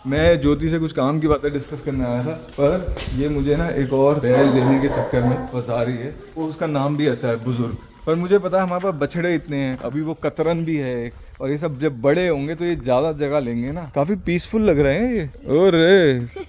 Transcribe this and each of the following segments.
मैं ज्योति से कुछ काम की बातें डिस्कस करने आया था, पर ये मुझे ना एक और बैल लेने के चक्कर में फंसा रही है। वो उसका नाम भी ऐसा है बुजुर्ग, पर मुझे पता है हमारे पास बछड़े इतने हैं, अभी वो कतरन भी है एक, और ये सब जब बड़े होंगे तो ये ज्यादा जगह लेंगे ना। काफी पीसफुल लग रहे हैं ये। और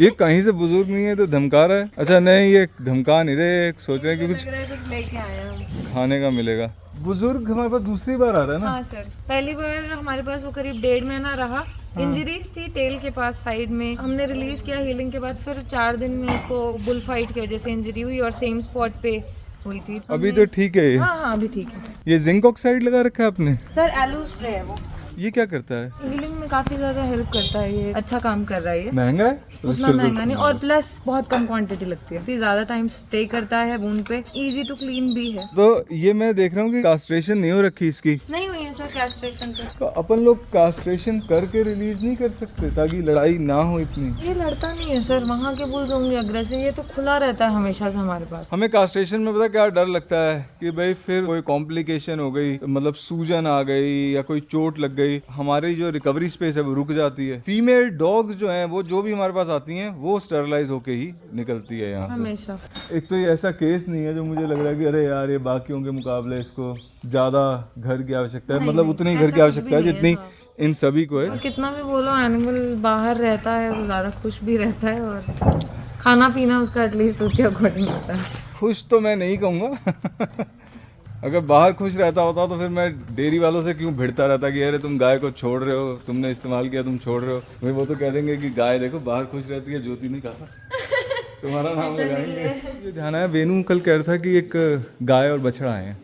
ये कहीं से बुजुर्ग नहीं है तो धमका रहा है। अच्छा नहीं, ये धमका नहीं रहे, सोच रहे हैं कि कुछ लेके आए हम, खाने का मिलेगा। बुजुर्ग हमारे पास दूसरी बार आ रहा है ना? हाँ सर, पहली बार हमारे पास वो करीब 1.5 महीना रहा। इंजरीज थी टेल के पास साइड में, हमने रिलीज किया हीलिंग के बाद, फिर 4 दिन में उसको बुल फाइट की वजह से इंजरी हुई और सेम स्पॉट पे हुई थी। अभी तो ठीक है ये? हाँ अभी ठीक है। ये जिंक ऑक्साइड लगा रखा है आपने? सर एलो स्प्रे है वो। ये क्या करता है? हीलिंग में काफी ज्यादा हेल्प करता है, ये अच्छा काम कर रहा है। ये महंगा है? उतना महंगा नहीं, और प्लस बहुत कम क्वांटिटी लगती है, ज्यादा टाइम स्टे करता है वुंड पे, इजी टू क्लीन भी है। तो ये मैं देख रहा हूँ कि कास्ट्रेशन नहीं हो रखी इसकी। नहीं हुई है सर कैस्ट्रेशन पे। तो अपन लोग कास्ट्रेशन करके रिलीज नहीं कर सकते ताकि लड़ाई ना हो इतनी? ये लड़ता नहीं है सर, वहाँ के बुल्स होंगे अग्रेसिव, ये तो खुला रहता है हमेशा से हमारे पास। हमें कास्ट्रेशन में पता क्या डर लगता है कि भाई फिर कोई कॉम्प्लिकेशन हो गई, मतलब सूजन आ गई या कोई चोट लग गई, हमारी जो रिकवरी स्पेस है वो रुक जाती है। फीमेल डॉग्स जो हैं वो जो भी हमारे पास आती हैं वो स्टरलाइज होके ही निकलती है यहाँ से हमेशा। एक तो ये ऐसा केस नहीं है जो मुझे लग रहा है कि अरे यार ये बाकियों के मुकाबले इसको ज्यादा घर की आवश्यकता है, मतलब उतनी घर की आवश्यकता है जितनी इन सभी को है। कितना भी बोलो एनिमल बाहर रहता है तो ज्यादा खुश भी रहता है, और खाना पीना उसका एटलीस्ट उसके अकॉर्डिंग होता है। खुश तो मैं नहीं कहूँगा अगर बाहर खुश रहता होता तो फिर मैं डेयरी वालों से क्यों भिड़ता रहता कि अरे तुम गाय को छोड़ रहे हो, तुमने इस्तेमाल किया तुम छोड़ रहे हो। भाई वो तो कह देंगे कि गाय देखो बाहर खुश रहती है, ज्योति ने कहा तुम्हारा नाम लगाएंगे। ये ध्यान है वेनू कल कह रहा था कि एक गाय और बछड़ा आए हैं।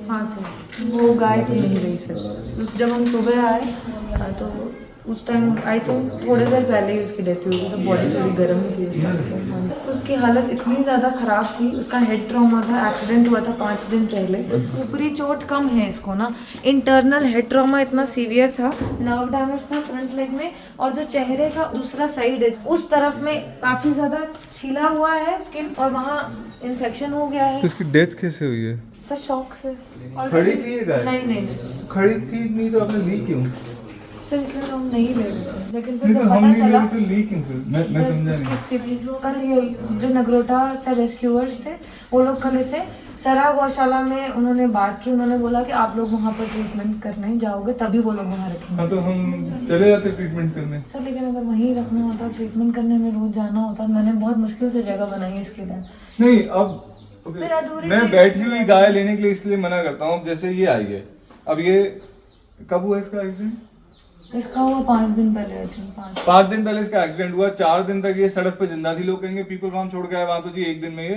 हाँ सर, वो गाय तो नहीं रही सर, जब हम सुबह आए तो उस टाइम आई थिंक थोड़ी देर पहले ही उसकी डेथ हुई थी, तो बॉडी थोड़ी गर्म ही थी उसकी हालत इतनी ज़्यादा ख़राब थी। उसका हेड ट्रॉमा था, एक्सीडेंट हुआ था 5 दिन पहले। ऊपरी चोट कम है इसको ना, इंटरनल हेड ट्रॉमा इतना सीवियर था, नर्व डैमेज था फ्रंट लेग में, और जो चेहरे का दूसरा साइड है उस तरफ में काफ़ी ज़्यादा छीला हुआ है स्किन, और वहाँ इन्फेक्शन हो गया है। तो इसकी डेथ कैसे हुई है? सर शॉक से। खड़ी थी ये गाय? नहीं खड़ी थी नहीं तो आपने ली क्यों? सर इसलिए तो हम नहीं ले रहे थे, लेकिन फिर नहीं जब तो हम पता नहीं ले चला रहे तो ली क्यों फिर? मैं समझा नहीं। उसकी स्थिति कल ये जो नगरोटा से रेस्क्यूअर्स थे वो लोग कल इसे सरा गौशाला में उन्होंने बात की, उन्होंने बोला कि आप लोग वहाँ पर ट्रीटमेंट करने जाओगे तभी वो लोग वहाँ रखेंगे। हाँ तो हम चले जाते ट्रीटमेंट करने। सर लेकिन अगर वहीं रखना होता, ट्रीटमेंट करने में रोज जाना होता, मैंने बहुत मुश्किल से जगह बनाई इसके लिए। नहीं अब फिर अधूरी मैं बैठी हुई गाय लेने के लिए इसलिए मना करता हूँ। जैसे ये आई है, अब ये कब हुआ इसका एक्सीडेंट? इसका हुआ 5 दिन पहले आई थिंक, 5 दिन पहले इसका एक्सीडेंट हुआ। 4 दिन तक ये सड़क पे जिंदा थी। लोग कहेंगे पीपल फार्म छोड़ के आए, वहां तो जी 1 दिन में ये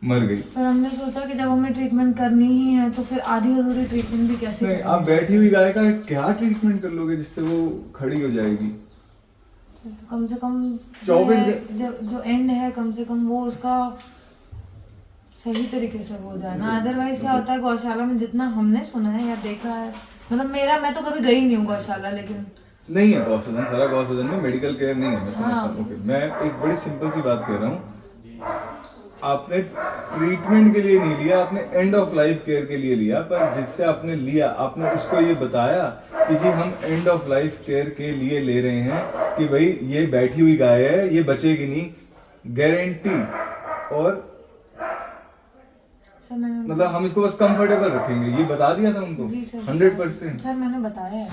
मर गई। सर हमने सोचा कि जब हमें ट्रीटमेंट करनी ही है तो फिर आधी अधूरी ट्रीटमेंट भी कैसे नहीं, करेंगे? आप बैठी हुई गाय का क्या ट्रीटमेंट कर लोगे जिससे वो खड़ी हो जाएगी? तो कम से कम 24 जो एंड है कम से कम वो उसका सही तरीके से हो जाए ना। अदरवाइज क्या होता है गौशाला में, जितना हमने सुना है या देखा है, मतलब मैं तो कभी गई नहीं हूँ गौशाला, लेकिन नहीं है गौसदन, सारा गौसदन में मेडिकल केयर नहीं है। मैं समझता हूँ। ओके, मैं एक बड़ी सिंपल सी बात कह रहा हूँ। आपने ट्रीटमेंट के लिए नहीं लिया, आपने एंड ऑफ लाइफ केयर के लिए लिया, पर जिससे आपने लिया आपने उसको ये बताया कि जी हम एंड ऑफ लाइफ केयर के लिए ले रहे हैं कि भाई ये बैठी हुई गाय है, ये बचेगी नहीं, गारंटी। और सर मैंने मतलब हम इसको बस कंफर्टेबल रखेंगे, ये बता दिया था उनको। जी सर 100%। सर मैंने बताया है,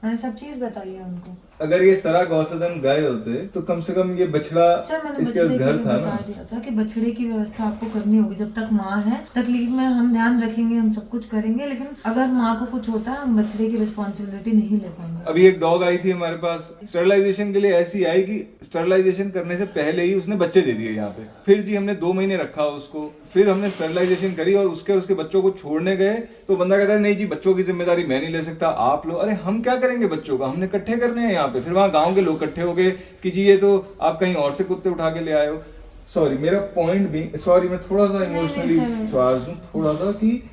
मैंने सब चीज बताई है उनको। अगर ये सरा गौसदन गए होते तो कम से कम ये बछड़ा सर मैंने इसके बछड़े के घर लिए था बता ना। दिया था कि बछड़े की व्यवस्था आपको करनी होगी, जब तक माँ है तकलीफ में हम ध्यान रखेंगे, हम सब कुछ करेंगे, लेकिन अगर माँ को कुछ होता है हम बछड़े की रिस्पॉन्सिबिलिटी नहीं ले पाएंगे। अभी एक डॉग आई थी हमारे पास स्टरलाइजेशन के लिए, ऐसी आई कि स्टरलाइजेशन करने से पहले ही उसने बच्चे दे दिए यहाँ पे। फिर जी हमने 2 महीने रखा उसको, फिर हमने स्टरलाइजेशन करी और उसके बच्चों को छोड़ने गए तो बंदा कहता है नहीं जी बच्चों की जिम्मेदारी मैं नहीं ले सकता, आप लोग। अरे हम क्या करेंगे बच्चों का, हमने इकट्ठे करने हैं यहाँ पे। फिर वहाँ गाँव के लोग इकट्ठे हो गए कि जी ये तो आप कहीं और से कुत्ते उठा के ले आए हो। सॉरी, मेरा पॉइंट भी, सॉरी मैं थोड़ा सा इमोशनली स्वार्थ हूँ थोड़ा सा, कि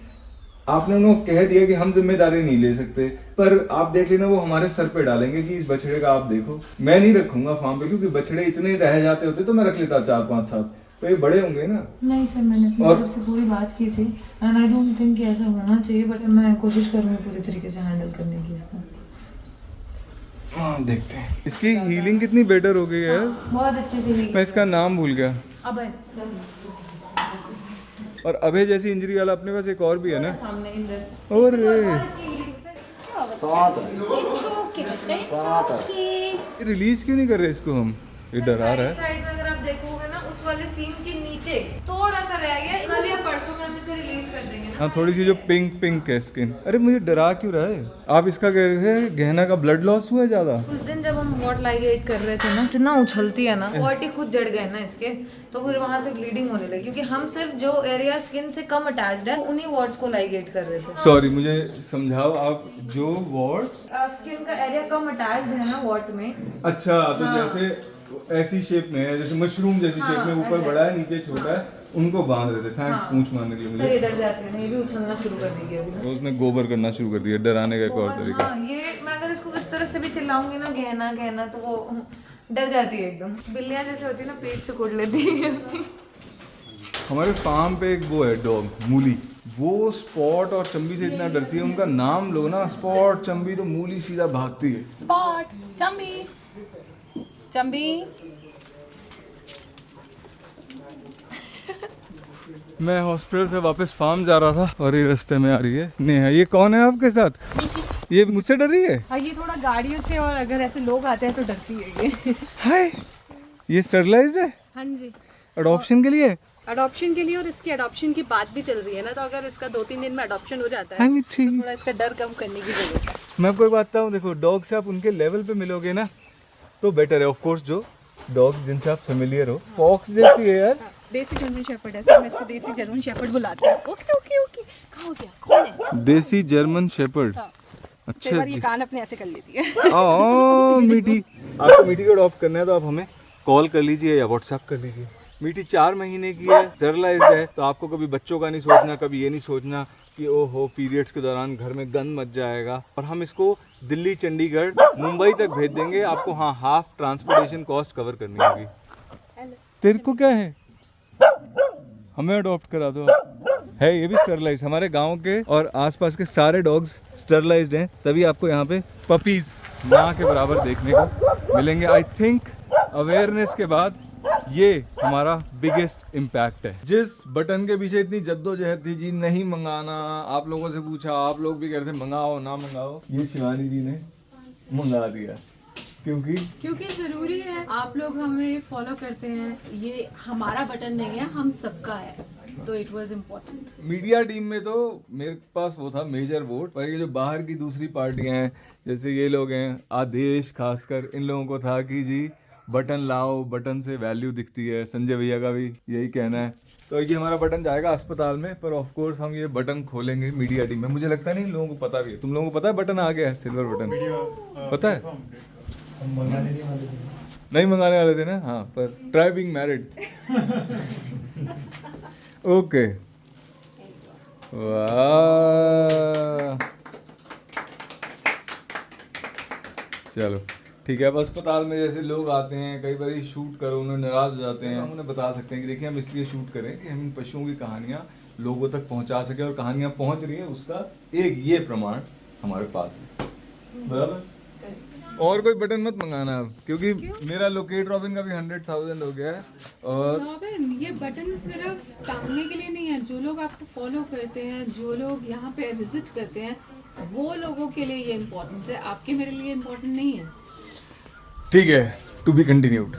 आपने उन्हें कह दिया कि हम जिम्मेदारी नहीं ले सकते, पर आप देख लेना वो हमारे सर पे डालेंगे कि इस बछड़े का आप देखो। मैं नहीं रखूंगा फार्म पे, क्योंकि बछड़े इतने रह जाते होते तो मैं रख लेता 4-5-7, तो ये बड़े होंगे ना। नहीं सर मैंने अपनी तरफ से पूरी बात की थी, एंड आई डोंट थिंक कि ऐसा होना चाहिए, बट मैं कोशिश करूँगी पूरी तरीके से हैंडल करने की इसको। देखते हैं इसकी हीलिंग कितनी बेटर हो गई है यार। बहुत अच्छे से हुई। मैं इसका नाम भूल गया। अभय और अभय जैसी इंजरी वाला अपने पास एक और भी है ना सामने इंदर। और रिलीज क्यों नहीं कर रहे इसको हम? ये डरा रहा है। साइड में अगर आप देखोगे ना उस वाले सीन के नीचे थोड़ा सा रह गया, कल या परसों में हम इसे रिलीज कर देंगे ना। हाँ थोड़ी सी जो पिंक पिंक है स्किन। अरे मुझे डरा क्यों रहा है? आप इसका कह रहे थे गहना का ब्लड लॉस हुआ है ज्यादा। उस दिन जब हम वॉट लाइगेट कर रहे थे ना, इतना उछलती है ना, वॉट ही खुद जड़ गए ना इसके, तो फिर वहाँ से ब्लीडिंग होने लगी, क्योंकि हम सिर्फ जो एरिया स्किन से कम अटैच्ड है उन्हीं वॉट्स को लाइगेट कर रहे थे। सॉरी मुझे समझाओ आप, जो वॉट्स स्किन का एरिया कम अटैच्ड है ना वॉट में। अच्छा तो जैसे ऐसी शेप में है, जैसे मशरूम जैसी शेप में, ऊपर बड़ा है नीचे छोटा है, उनको बांध रहे थे। थैंक्स पूंछ मारने के लिए मुझे। सर ये डर जाते हैं, ये भी उछलना शुरू कर देगी अभी। तो उसने गोबर करना शुरू कर दिया, डराने का एक और तरीका। हाँ, ये मैं अगर इसको इस तरफ से भी चिल्लाऊंगी ना गहना गहना, तो वो डर जाती है एकदम। बिल्लियाँ जैसे होती है ना, पेट से कोट लेती है। हमारे फार्म पे एक वो है डॉग मूली, वो स्पॉट और चंबी से इतना डरती है, उनका नाम लो ना स्पॉट चंबी तो मूली सीधा भागती है। स्पॉट चंबी चंबी। मैं हॉस्पिटल से वापस फार्म जा रहा था और ये रास्ते में आ रही है नेहा। ये कौन है आपके साथ? ये मुझसे डर रही है? हाँ ये थोड़ा गाड़ियों से और अगर ऐसे लोग आते हैं तो डरती है ये। हाय, ये स्टरलाइज्ड है हाँ जी, अडॉप्शन के लिए। अडॉप्शन के लिए, और इसकी अडॉप्शन की बात भी चल रही है ना, तो अगर इसका 2-3 दिन में अडॉप्शन हो जाता है तो थोड़ा इसका डर कम करने की जरूरत है। मैं आपको एक बात बताऊं, देखो डॉग से आप उनके लेवल पे मिलोगे ना तो बेटर है। ऑफ कोर्स जो डॉग जिनसे आप फेमिलियर हो, फॉक्स जैसी है यार। देसी जर्मन शेफर्ड है सर, मैं इसको देसी जर्मन शेफर्ड बुलाते हैं। ओके ओके ओके, कहाँ हो गया, कौन है? देसी जर्मन शेपर्ड। हाँ। अच्छा ये जी। कान अपने ऐसे कर लेती है। मीठी, आपको मीठी को अडॉप्ट करना है तो आप हमें कॉल कर लीजिए या व्हाट्सएप कर लीजिए। मीठी 4 महीने की है, स्टरलाइज्ड है, तो आपको कभी बच्चों का नहीं सोचना, कभी ये नहीं सोचना कि ओहो पीरियड्स के दौरान घर में गंद मच जाएगा। और हम इसको दिल्ली, चंडीगढ़, मुंबई तक भेज देंगे आपको। हाँ, हाफ ट्रांसपोर्टेशन कॉस्ट कवर करनी होगी। तेरे को क्या है, हमें अडॉप्ट करा दो। है ये भी स्टरलाइज्ड। हमारे गांव के और आसपास के सारे डॉग्स स्टरलाइज्ड हैं, तभी आपको यहाँ पे पपीज माँ के बराबर देखने को मिलेंगे। आई थिंक अवेयरनेस के बाद ये हमारा बिगेस्ट इम्पैक्ट है। जिस बटन के पीछे इतनी जद्दोजहद थी जी, नहीं मंगाना, आप लोगों से पूछा, आप लोग भी कह रहे थे मंगाओ ना मंगाओ, ये शिवानी जी ने मंगा दिया। क्योंकि जरूरी है, आप लोग हमें फॉलो करते हैं, ये हमारा बटन नहीं है, हम सबका है, तो it was important. Media team में तो मेरे पास वो था मेजर वोट, पर ये जो बाहर की दूसरी पार्टियां हैं, जैसे ये लोग हैं आदेश, खासकर इन लोगों को था कि जी बटन लाओ, बटन से वैल्यू दिखती है। संजय भैया का भी यही कहना है। तो ये हमारा बटन जाएगा अस्पताल में, पर ऑफ कोर्स हम ये बटन खोलेंगे मीडिया टीम में। मुझे लगता नहीं लोगों को पता भी है। तुम लोगों को पता है बटन आ गया है, सिल्वर बटन पता है? नहीं मंगाने वाले थे ना। हाँ, पर ट्राई बीइंग मैरिड। ओके, वाह, चलो ठीक है। अब अस्पताल में जैसे लोग आते हैं, कई बार शूट करो, उन्हें नाराज हो जाते हैं, हम उन्हें बता सकते हैं कि देखिए हम इसलिए शूट करें कि हम इन पशुओं की कहानियाँ लोगों तक पहुँचा सके, और कहानियाँ पहुँच रही है उसका एक ये प्रमाण हमारे पास है। बराबर। और कोई बटन मत मंगाना अब, क्योंकि मेरा लोकेट रॉबिन का भी 100,000 हो गया है। और रॉबिन, ये बटन सिर्फ टांगने के लिए नहीं है, जो लोग आपको फॉलो करते हैं, जो लोग यहाँ पे विजिट करते हैं, वो लोगों के लिए ये इम्पोर्टेंट है, आपके मेरे लिए इम्पोर्टेंट नहीं है। ठीक है, टू बी कंटिन्यूड।